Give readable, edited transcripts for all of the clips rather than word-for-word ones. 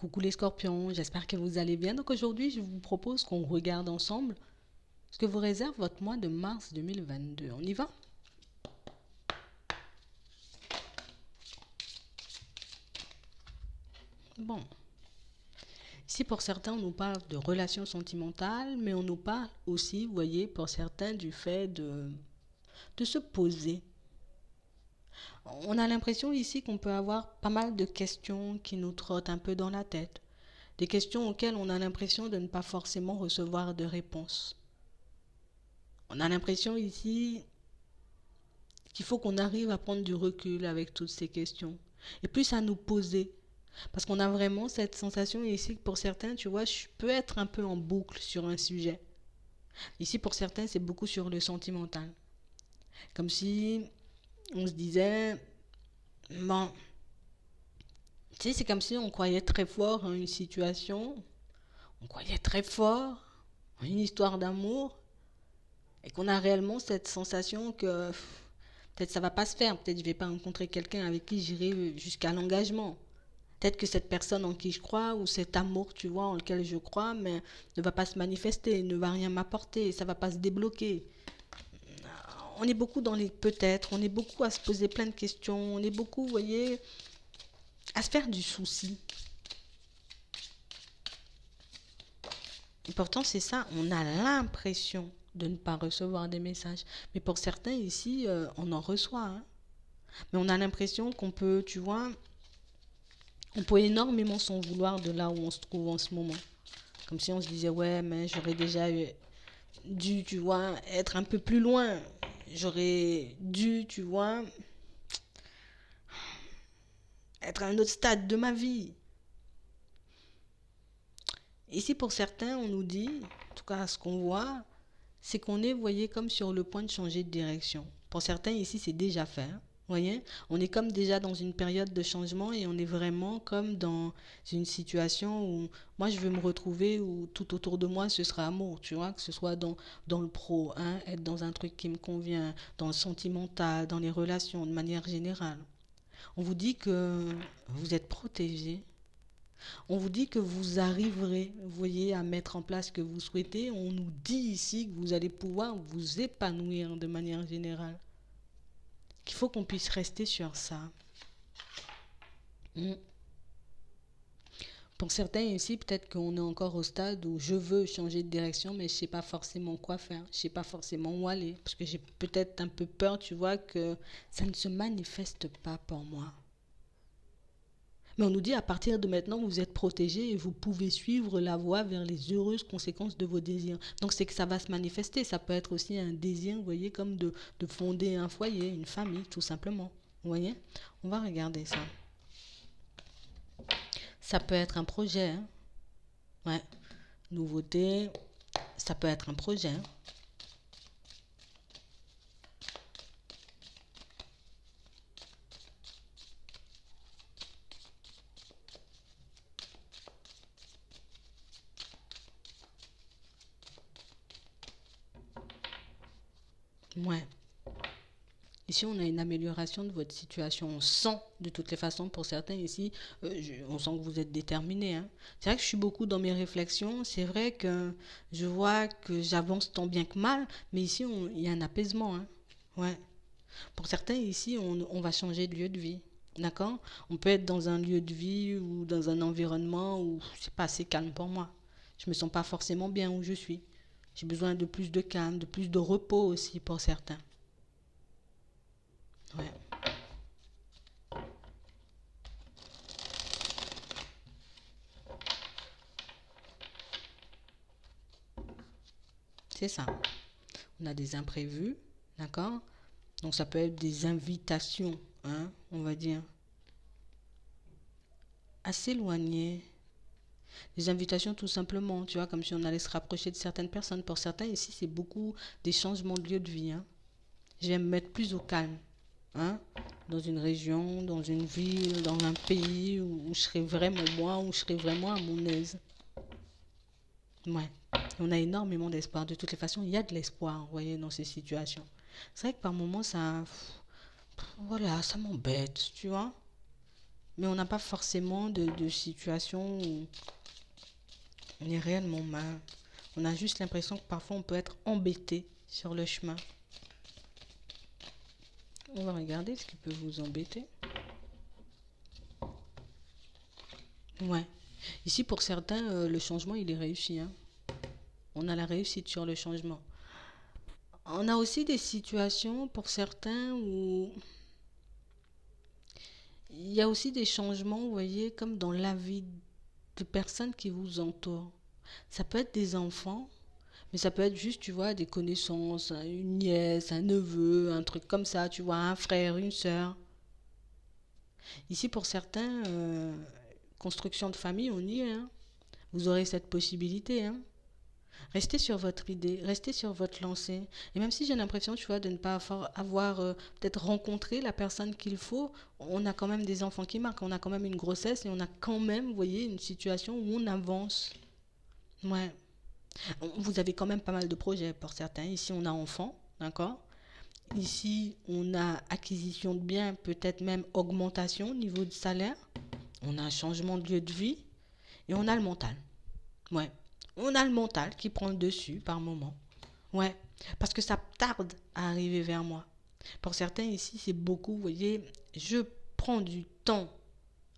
Coucou les scorpions, j'espère que vous allez bien. Donc aujourd'hui, je vous propose qu'on regarde ensemble ce que vous réserve votre mois de mars 2022. On y va? Bon, ici pour certains, on nous parle de relations sentimentales, mais on nous parle aussi, vous voyez, pour certains, du fait de se poser. On a l'impression ici qu'on peut avoir pas mal de questions qui nous trottent un peu dans la tête. Des questions auxquelles on a l'impression de ne pas forcément recevoir de réponse. On a l'impression ici qu'il faut qu'on arrive à prendre du recul avec toutes ces questions. Et plus à nous poser. Parce qu'on a vraiment cette sensation ici que pour certains, tu vois, je peux être un peu en boucle sur un sujet. Ici, pour certains, c'est beaucoup sur le sentimental. Comme si on se disait, bon, tu sais, c'est comme si on croyait très fort en une situation, on croyait très fort en une histoire d'amour, et qu'on a réellement cette sensation que peut-être ça va pas se faire, peut-être je vais pas rencontrer quelqu'un avec qui j'irai jusqu'à l'engagement. Peut-être que cette personne en qui je crois ou cet amour, tu vois, en lequel je crois, mais ne va pas se manifester, ne va rien m'apporter, ça va pas se débloquer. On est beaucoup dans les peut-être, on est beaucoup à se poser plein de questions, on est beaucoup, vous voyez, à se faire du souci. Et pourtant, c'est ça, on a l'impression de ne pas recevoir des messages. Mais pour certains ici, on en reçoit. Hein. Mais on a l'impression qu'on peut, tu vois, on peut énormément s'en vouloir de là où on se trouve en ce moment. Comme si on se disait, ouais, mais j'aurais déjà dû, tu vois, être un peu plus loin. J'aurais dû, tu vois, être à un autre stade de ma vie. Ici, pour certains, on nous dit, en tout cas, ce qu'on voit, c'est qu'on est, vous voyez, comme sur le point de changer de direction. Pour certains, ici, c'est déjà fait. Hein. Vous voyez, on est comme déjà dans une période de changement et on est vraiment comme dans une situation où moi, je veux me retrouver où tout autour de moi, ce sera amour, tu vois, que ce soit dans le pro, hein, être dans un truc qui me convient, dans le sentimental, dans les relations, de manière générale. On vous dit que vous êtes protégé. On vous dit que vous arriverez, vous voyez, à mettre en place ce que vous souhaitez. On nous dit ici que vous allez pouvoir vous épanouir de manière générale. Qu'il faut qu'on puisse rester sur ça. Mm. Pour certains ici, peut-être qu'on est encore au stade où je veux changer de direction, mais je ne sais pas forcément quoi faire. Je ne sais pas forcément où aller. Parce que j'ai peut-être un peu peur, tu vois, que ça ne se manifeste pas pour moi. Mais on nous dit à partir de maintenant, vous êtes protégé et vous pouvez suivre la voie vers les heureuses conséquences de vos désirs. Donc c'est que ça va se manifester. Ça peut être aussi un désir, vous voyez, comme de fonder un foyer, une famille, tout simplement. Vous voyez? On va regarder ça. Ça peut être un projet. Hein. Ouais. Nouveauté, ça peut être un projet. Hein. Ouais. Ici, on a une amélioration de votre situation. On sent de toutes les façons, pour certains ici, on sent que vous êtes déterminé. Hein. C'est vrai que je suis beaucoup dans mes réflexions. C'est vrai que je vois que j'avance tant bien que mal, mais ici, il y a un apaisement. Hein. Ouais. Pour certains ici, on va changer de lieu de vie. D'accord. On peut être dans un lieu de vie ou dans un environnement où c'est pas assez calme pour moi. Je me sens pas forcément bien où je suis. J'ai besoin de plus de calme, de plus de repos aussi pour certains. Ouais. C'est ça. On a des imprévus, d'accord. Donc ça peut être des invitations, hein, on va dire, à s'éloigner. Des invitations tout simplement, tu vois, comme si on allait se rapprocher de certaines personnes. Pour certains ici, c'est beaucoup des changements de lieu de vie. Hein. Je vais me mettre plus au calme, hein, dans une région, dans une ville, dans un pays où je serai vraiment moi, où je serai vraiment à mon aise. Ouais. On a énormément d'espoir. De toutes les façons, il y a de l'espoir, vous voyez, dans ces situations. C'est vrai que par moments, ça, voilà, ça m'embête, tu vois. Mais on n'a pas forcément de situation où on est réellement mal. On a juste l'impression que parfois on peut être embêté sur le chemin. On va regarder ce qui peut vous embêter. Ouais. Ici, pour certains, le changement, il est réussi, hein. On a la réussite sur le changement. On a aussi des situations pour certains où il y a aussi des changements, vous voyez, comme dans la vie de personnes qui vous entourent. Ça peut être des enfants, mais ça peut être juste, tu vois, des connaissances, hein, une nièce, un neveu, un truc comme ça, tu vois, un frère, une sœur. Ici, pour certains, construction de famille, on y est, hein. Vous aurez cette possibilité, hein. Restez sur votre idée, restez sur votre lancée. Et même si j'ai l'impression, tu vois, de ne pas avoir peut-être rencontré la personne qu'il faut, on a quand même des enfants qui marquent, on a quand même une grossesse et on a quand même, vous voyez, une situation où on avance. Ouais. Vous avez quand même pas mal de projets pour certains. Ici, on a enfants, d'accord? Ici, on a acquisition de biens, peut-être même augmentation au niveau du salaire. On a un changement de lieu de vie et on a le mental. Ouais. On a le mental qui prend le dessus par moment. Ouais. Parce que ça tarde à arriver vers moi. Pour certains ici, c'est beaucoup, vous voyez, je prends du temps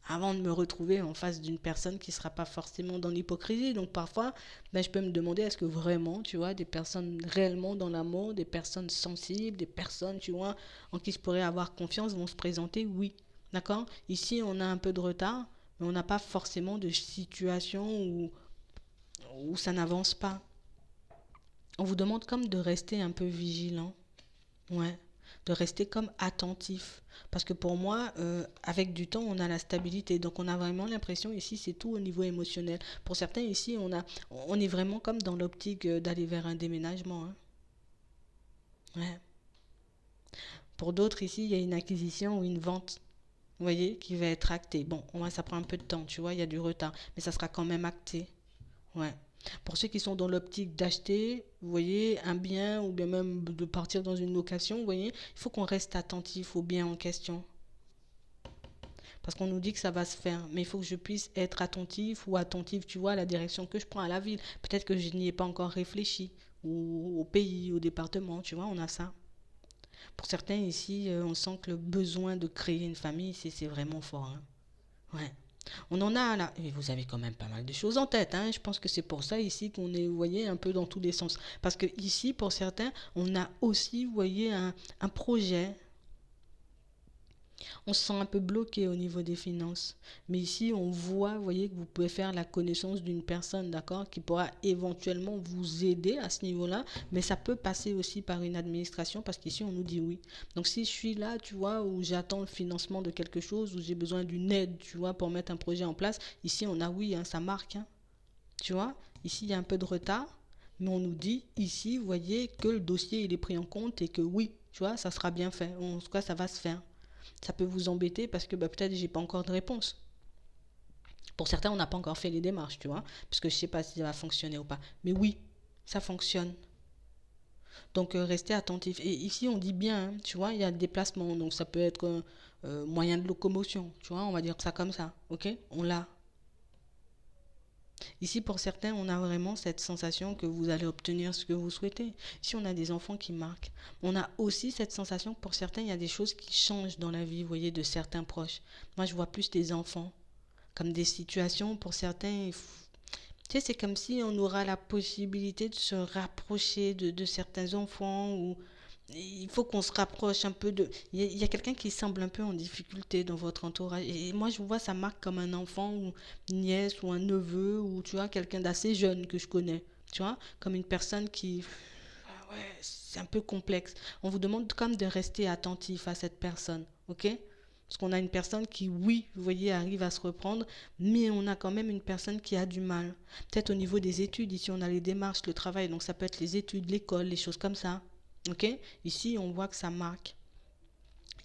avant de me retrouver en face d'une personne qui ne sera pas forcément dans l'hypocrisie. Donc parfois, ben, je peux me demander, est-ce que vraiment, tu vois, des personnes réellement dans l'amour, des personnes sensibles, des personnes, tu vois, en qui je pourrais avoir confiance vont se présenter? Oui. D'accord? Ici, on a un peu de retard, mais on n'a pas forcément de situation où ça n'avance pas. On vous demande comme de rester un peu vigilant. Ouais, de rester comme attentif. Parce que pour moi, avec du temps, on a la stabilité. Donc on a vraiment l'impression ici, c'est tout au niveau émotionnel. Pour certains ici, on est vraiment comme dans l'optique d'aller vers un déménagement, hein. Ouais. Pour d'autres ici, il y a une acquisition ou une vente, vous voyez, qui va être actée. Bon, moi, ça prend un peu de temps, tu vois, il y a du retard, mais ça sera quand même acté. Ouais. Pour ceux qui sont dans l'optique d'acheter, vous voyez, un bien ou bien même de partir dans une location, vous voyez, il faut qu'on reste attentif au bien en question. Parce qu'on nous dit que ça va se faire, mais il faut que je puisse être attentif ou attentive, tu vois, à la direction que je prends à la ville. Peut-être que je n'y ai pas encore réfléchi, ou au pays, au département, tu vois, on a ça. Pour certains ici, on sent que le besoin de créer une famille, c'est vraiment fort, hein. Ouais. On en a là, et vous avez quand même pas mal de choses en tête, hein. Je pense que c'est pour ça ici qu'on est, vous voyez, un peu dans tous les sens. Parce que ici, pour certains, on a aussi, vous voyez, un projet. On se sent un peu bloqué au niveau des finances. Mais ici, on voit, vous voyez, que vous pouvez faire la connaissance d'une personne, d'accord, qui pourra éventuellement vous aider à ce niveau-là. Mais ça peut passer aussi par une administration parce qu'ici, on nous dit oui. Donc, si je suis là, tu vois, où j'attends le financement de quelque chose, où j'ai besoin d'une aide, tu vois, pour mettre un projet en place, ici, on a oui, hein, ça marque, hein. Tu vois, ici, il y a un peu de retard. Mais on nous dit ici, vous voyez, que le dossier, il est pris en compte et que oui, tu vois, ça sera bien fait. En tout cas, ça va se faire. Ça peut vous embêter parce que bah, peut-être j'ai pas encore de réponse. Pour certains, on n'a pas encore fait les démarches, tu vois, parce que je sais pas si ça va fonctionner ou pas. Mais oui, ça fonctionne. Donc restez attentif. Et ici, on dit bien, hein, tu vois, il y a le déplacement, donc ça peut être moyen de locomotion, tu vois, on va dire ça comme ça, ok? On l'a. Ici, pour certains, on a vraiment cette sensation que vous allez obtenir ce que vous souhaitez. Ici, on a des enfants qui marquent. On a aussi cette sensation que pour certains, il y a des choses qui changent dans la vie, vous voyez, de certains proches. Moi, je vois plus des enfants comme des situations. Pour certains, tu sais, c'est comme si on aura la possibilité de se rapprocher de certains enfants ou il faut qu'on se rapproche un peu de... Il y a quelqu'un qui semble un peu en difficulté dans votre entourage. Et moi, je vois ça marque comme un enfant ou une nièce ou un neveu ou tu vois, quelqu'un d'assez jeune que je connais. Tu vois, comme une personne qui... Ah ouais, c'est un peu complexe. On vous demande comme de rester attentif à cette personne, ok? Parce qu'on a une personne qui, oui, vous voyez, arrive à se reprendre, mais on a quand même une personne qui a du mal. Peut-être au niveau des études, ici on a les démarches, le travail, donc ça peut être les études, l'école, les choses comme ça. Ok? Ici, on voit que ça marque.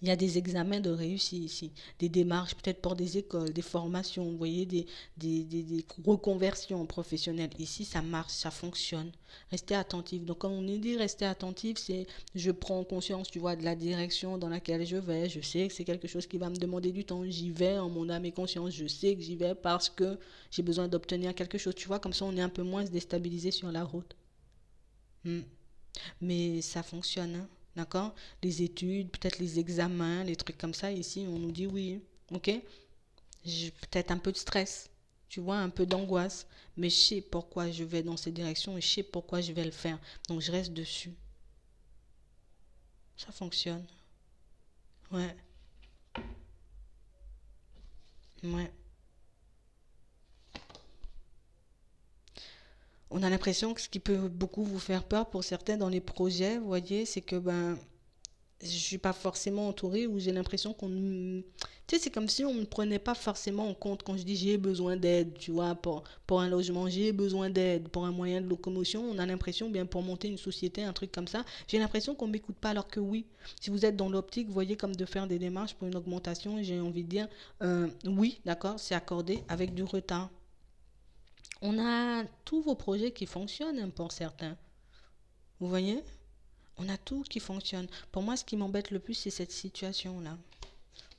Il y a des examens de réussite ici, des démarches peut-être pour des écoles, des formations, vous voyez, des reconversions professionnelles. Ici, ça marche, ça fonctionne. Restez attentif. Donc, quand on nous dit rester attentif, c'est je prends conscience, tu vois, de la direction dans laquelle je vais. Je sais que c'est quelque chose qui va me demander du temps. J'y vais en mon âme et conscience. Je sais que j'y vais parce que j'ai besoin d'obtenir quelque chose. Tu vois, comme ça, on est un peu moins déstabilisé sur la route. Hmm. Mais ça fonctionne, hein, d'accord? Les études, peut-être les examens, les trucs comme ça, ici, on nous dit oui, ok? J'ai peut-être un peu de stress, tu vois, un peu d'angoisse, mais je sais pourquoi je vais dans cette direction et je sais pourquoi je vais le faire. Donc je reste dessus. Ça fonctionne. Ouais, ouais. On a l'impression que ce qui peut beaucoup vous faire peur pour certains dans les projets, vous voyez, c'est que ben je suis pas forcément entourée ou j'ai l'impression qu'on tu sais c'est comme si on ne prenait pas forcément en compte quand je dis j'ai besoin d'aide, tu vois, pour un logement, j'ai besoin d'aide pour un moyen de locomotion, on a l'impression bien pour monter une société, un truc comme ça, j'ai l'impression qu'on m'écoute pas alors que oui, si vous êtes dans l'optique, vous voyez, comme de faire des démarches pour une augmentation, j'ai envie de dire oui, d'accord, c'est accordé avec du retard. On a tous vos projets qui fonctionnent, hein, pour certains, vous voyez, on a tout qui fonctionne. Pour moi, ce qui m'embête le plus, c'est cette situation-là.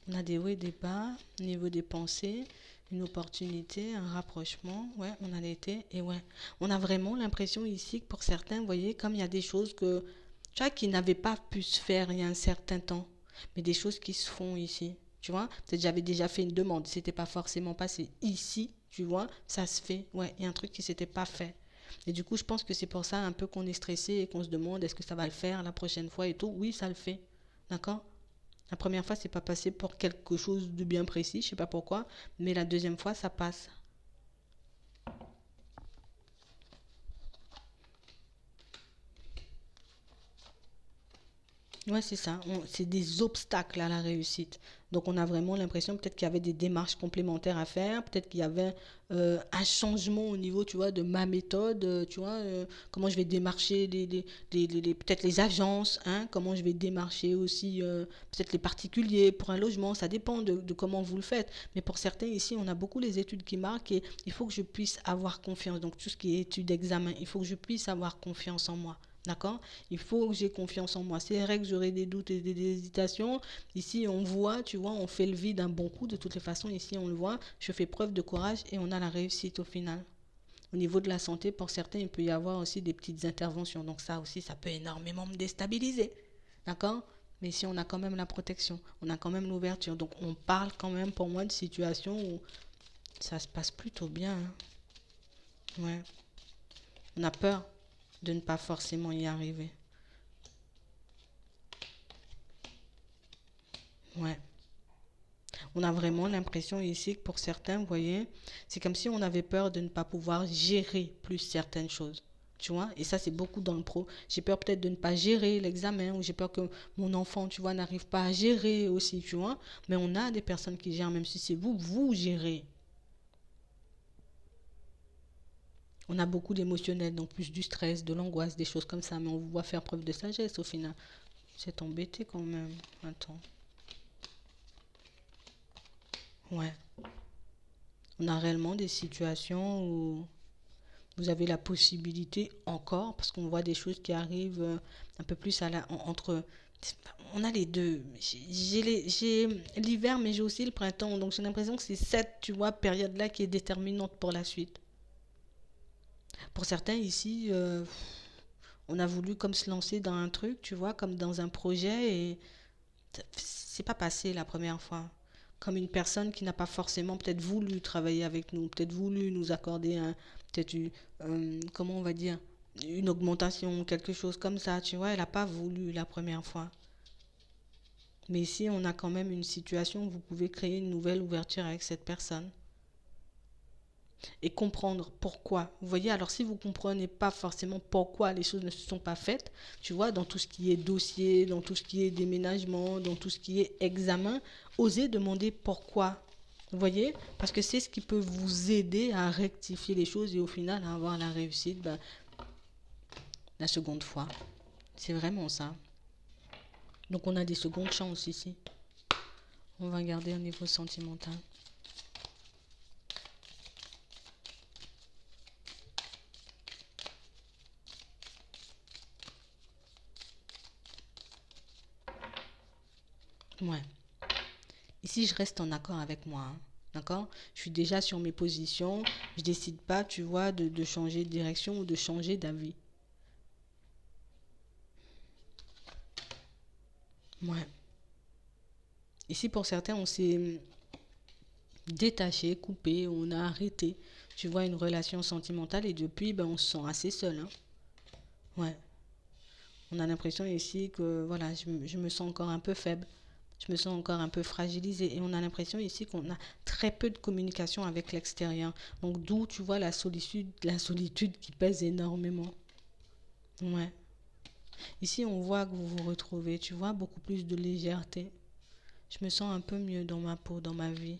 On a des hauts et des bas, au niveau des pensées, une opportunité, un rapprochement. Ouais, on a l'été. Et ouais, on a vraiment l'impression ici que pour certains, vous voyez, comme il y a des choses que, tu vois, qui n'avaient pas pu se faire il y a un certain temps, mais des choses qui se font ici. Tu vois, peut-être j'avais déjà fait une demande, c'était pas forcément passé ici, tu vois, ça se fait. Ouais, il y a un truc qui s'était pas fait. Et du coup, je pense que c'est pour ça un peu qu'on est stressé et qu'on se demande est-ce que ça va le faire la prochaine fois et tout. Oui, ça le fait. D'accord? La première fois, c'est pas passé pour quelque chose de bien précis, je sais pas pourquoi, mais la deuxième fois, ça passe. Ouais, c'est ça. C'est des obstacles à la réussite. Donc, on a vraiment l'impression peut-être qu'il y avait des démarches complémentaires à faire, peut-être qu'il y avait un changement au niveau, tu vois, de ma méthode, tu vois, comment je vais démarcher peut-être les agences, hein, comment je vais démarcher aussi peut-être les particuliers pour un logement. Ça dépend de comment vous le faites. Mais pour certains ici, on a beaucoup les études qui marquent et il faut que je puisse avoir confiance. Donc, tout ce qui est études, d'examen, il faut que je puisse avoir confiance en moi. D'accord? Il faut que j'ai confiance en moi. C'est vrai que j'aurai des doutes et des hésitations. Ici, on voit, tu vois, on fait le vide un bon coup. De toutes les façons, ici, on le voit. Je fais preuve de courage et on a la réussite au final. Au niveau de la santé, pour certains, il peut y avoir aussi des petites interventions. Donc ça aussi, ça peut énormément me déstabiliser. D'accord? Mais ici, on a quand même la protection. On a quand même l'ouverture. Donc on parle quand même pour moi de situations où ça se passe plutôt bien, hein. Ouais. On a peur de ne pas forcément y arriver. Ouais. On a vraiment l'impression ici que pour certains, vous voyez, c'est comme si on avait peur de ne pas pouvoir gérer plus certaines choses. Tu vois, et ça, c'est beaucoup dans le pro. J'ai peur peut-être de ne pas gérer l'examen, ou j'ai peur que mon enfant, tu vois, n'arrive pas à gérer aussi, tu vois. Mais on a des personnes qui gèrent, même si c'est vous, vous gérez. On a beaucoup d'émotionnel, donc plus du stress, de l'angoisse, des choses comme ça. Mais on vous voit faire preuve de sagesse au final. C'est embêté quand même. Attends. Ouais. On a réellement des situations où vous avez la possibilité encore, parce qu'on voit des choses qui arrivent un peu plus entre... On a les deux. J'ai l'hiver, mais j'ai aussi le printemps. Donc j'ai l'impression que c'est cette, tu vois, période-là qui est déterminante pour la suite. Pour certains ici, on a voulu comme se lancer dans un truc, tu vois, comme dans un projet, et c'est pas passé la première fois. Comme une personne qui n'a pas forcément peut-être voulu travailler avec nous, peut-être voulu nous accorder peut-être comment on va dire, une augmentation, quelque chose comme ça, tu vois, elle n'a pas voulu la première fois. Mais ici, on a quand même une situation où vous pouvez créer une nouvelle ouverture avec cette personne et comprendre pourquoi. Vous voyez, alors si vous ne comprenez pas forcément pourquoi les choses ne se sont pas faites, tu vois, dans tout ce qui est dossier, dans tout ce qui est déménagement, dans tout ce qui est examen, osez demander pourquoi. Vous voyez, parce que c'est ce qui peut vous aider à rectifier les choses et au final à avoir la réussite ben, la seconde fois. C'est vraiment ça. Donc on a des secondes chances ici. On va regarder au niveau sentimental. Ouais. Ici, je reste en accord avec moi. Hein. D'accord? Je suis déjà sur mes positions. Je décide pas, tu vois, de changer de direction ou de changer d'avis. Ouais. Ici, pour certains, on s'est détaché, coupé, on a arrêté. Tu vois, une relation sentimentale et depuis, ben, on se sent assez seul. Hein. Ouais. On a l'impression ici que, voilà, je me sens encore un peu faible. Je me sens encore un peu fragilisée. Et on a l'impression ici qu'on a très peu de communication avec l'extérieur. Donc, d'où, tu vois, la solitude qui pèse énormément. Ouais. Ici, on voit que vous vous retrouvez, tu vois, beaucoup plus de légèreté. Je me sens un peu mieux dans ma peau, dans ma vie.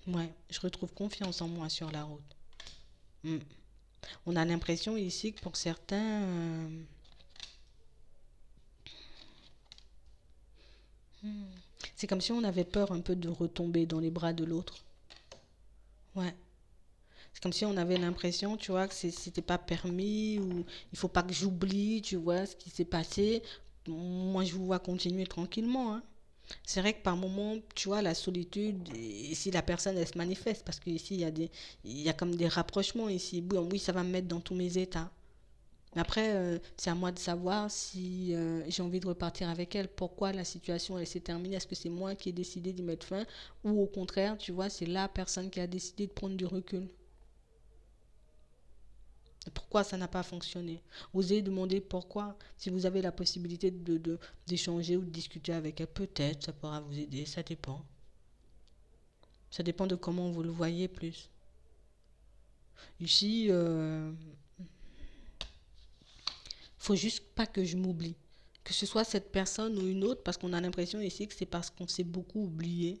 Ouais, je retrouve confiance en moi sur la route. Mm. On a l'impression ici que pour certains, c'est comme si on avait peur un peu de retomber dans les bras de l'autre. Ouais. C'est comme si on avait l'impression, tu vois, que c'était pas permis ou il faut pas que j'oublie, tu vois, ce qui s'est passé. Moi, je vous vois continuer tranquillement. Hein. C'est vrai que par moments, tu vois, la solitude, et si la personne, elle se manifeste, parce qu'ici, il y a comme des rapprochements ici. Bon, oui, ça va me mettre dans tous mes états. Mais après, c'est à moi de savoir si j'ai envie de repartir avec elle. Pourquoi la situation, elle s'est terminée? Est-ce que c'est moi qui ai décidé d'y mettre fin? Ou au contraire, tu vois, c'est la personne qui a décidé de prendre du recul. Pourquoi ça n'a pas fonctionné? Osez demander pourquoi. Si vous avez la possibilité d'échanger ou de discuter avec elle, peut-être ça pourra vous aider. Ça dépend. Ça dépend de comment vous le voyez plus. Ici, faut juste pas que je m'oublie. Que ce soit cette personne ou une autre, parce qu'on a l'impression ici que c'est parce qu'on s'est beaucoup oublié.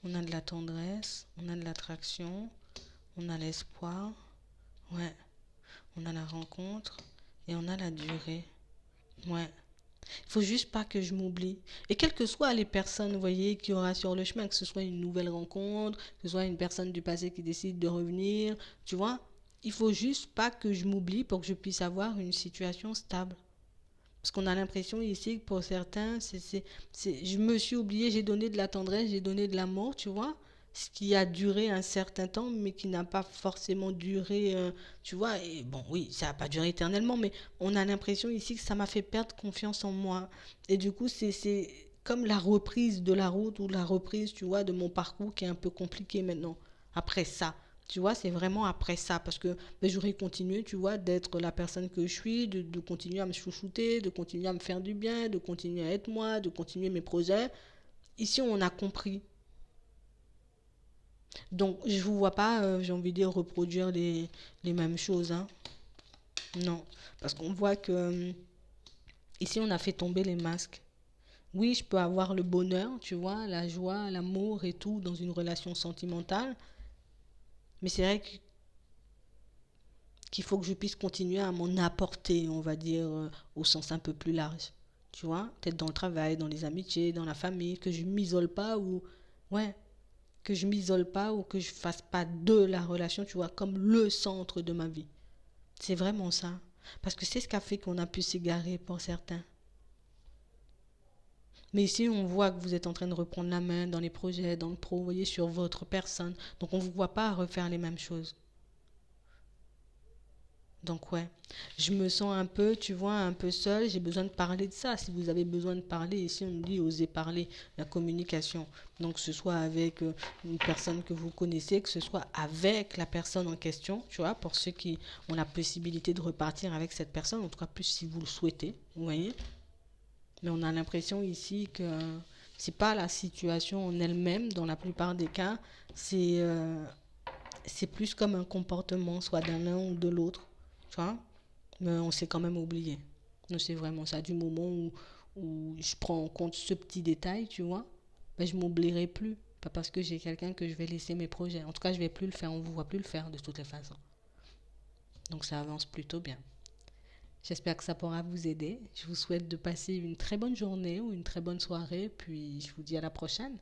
On a de la tendresse, on a de l'attraction, on a l'espoir, ouais. On a la rencontre et on a la durée, ouais. Il faut juste pas que je m'oublie. Et quelles que soient les personnes, vous voyez, qu'il y aura sur le chemin, que ce soit une nouvelle rencontre, que ce soit une personne du passé qui décide de revenir, tu vois, il faut juste pas que je m'oublie pour que je puisse avoir une situation stable. Parce qu'on a l'impression ici que pour certains, je me suis oublié, j'ai donné de la tendresse, j'ai donné de l'amour, tu vois, ce qui a duré un certain temps, mais qui n'a pas forcément duré, tu vois, et bon, oui, ça n'a pas duré éternellement, mais on a l'impression ici que ça m'a fait perdre confiance en moi. Et du coup, c'est comme la reprise de la route ou la reprise, tu vois, de mon parcours qui est un peu compliqué maintenant. Après ça. Tu vois, c'est vraiment après ça, parce que ben, j'aurais continué, tu vois, d'être la personne que je suis, de continuer à me chouchouter, de continuer à me faire du bien, de continuer à être moi, de continuer mes projets. Ici, on a compris. Donc, je ne vous vois pas, j'ai envie de dire, reproduire les mêmes choses. Hein. Non, parce qu'on voit que ici, on a fait tomber les masques. Oui, je peux avoir le bonheur, tu vois, la joie, l'amour et tout dans une relation sentimentale, mais c'est vrai qu'il faut que je puisse continuer à m'en apporter, on va dire, au sens un peu plus large. Tu vois, peut-être dans le travail, dans les amitiés, dans la famille, que je m'isole pas ou ouais, que je m'isole pas ou que je fasse pas de la relation, tu vois, comme le centre de ma vie. C'est vraiment ça. Parce que c'est ce qui a fait qu'on a pu s'égarer pour certains. Mais ici, on voit que vous êtes en train de reprendre la main dans les projets, dans le pro, vous voyez, sur votre personne. Donc, on ne vous voit pas refaire les mêmes choses. Donc ouais, je me sens un peu, tu vois, un peu seule. J'ai besoin de parler de ça. Si vous avez besoin de parler, ici on nous dit oser parler, la communication. Donc que ce soit avec une personne que vous connaissez, que ce soit avec la personne en question, tu vois, pour ceux qui ont la possibilité de repartir avec cette personne, en tout cas plus si vous le souhaitez, vous voyez. Mais on a l'impression ici que c'est pas la situation en elle-même, dans la plupart des cas, c'est c'est plus comme un comportement, soit d'un l'un ou de l'autre, tu vois. Mais on s'est quand même oublié. Non, c'est vraiment ça. Du moment où je prends en compte ce petit détail, tu vois, ben, je m'oublierai plus. Pas parce que j'ai quelqu'un que je vais laisser mes projets. En tout cas, je vais plus le faire. On ne vous voit plus le faire de toutes les façons. Donc ça avance plutôt bien. J'espère que ça pourra vous aider. Je vous souhaite de passer une très bonne journée ou une très bonne soirée, puis je vous dis à la prochaine.